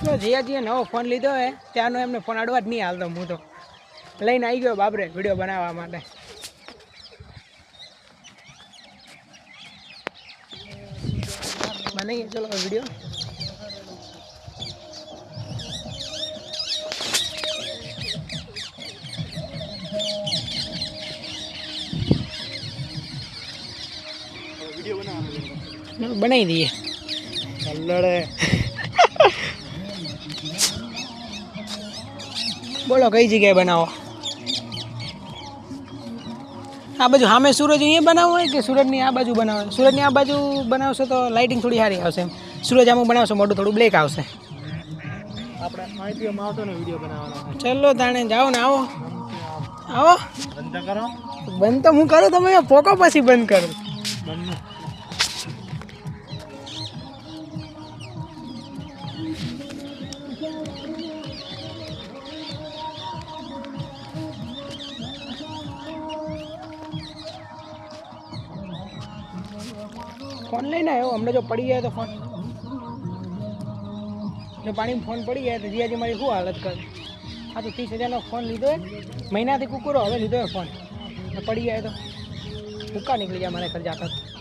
તો જીયાજીએ નવો ફોન લીધો હે ત્યાંનો એમને ફોન અડવા જ નહીં હાલતો હું તો લઈને આવી ગયો બાબરે વિડીયો બનાવવા માટે બનાવીએ ચલો વિડીયો બનાવી દઈએ લડે બોલો કઈ જગ્યાએ બનાવો આ બાજુ સામે સૂરજ અહીંયા બનાવવો હોય કે સૂરજની આ બાજુ બનાવો સૂરજની આ બાજુ બનાવશો તો લાઇટિંગ થોડી સારી આવશે એમ સૂરજ આમાં બનાવશો મોટું થોડું બ્લેક આવશે આપણે માહિતીમાં આવતો ને વિડીયો બનાવવાનો ચલો તાણે જાઓ ને આવો આવો બંધ કરો બંધ તો હું કરું તમે પોકો પછી બંધ કરો બંધ ફોન લઈને આવ્યો હમણાં જો પડી જાય તો ફોન જો પાણીમાં ફોન પડી જાય તો જીયાજી મારી શું હાલત કરે આ તો 30,000નો ફોન લીધો હે મહિનાથી કુકુરો હવે લીધો હે ફોન પડી જાય તો ભૂકા નીકળી જાય મારે ખર્ચા કરતા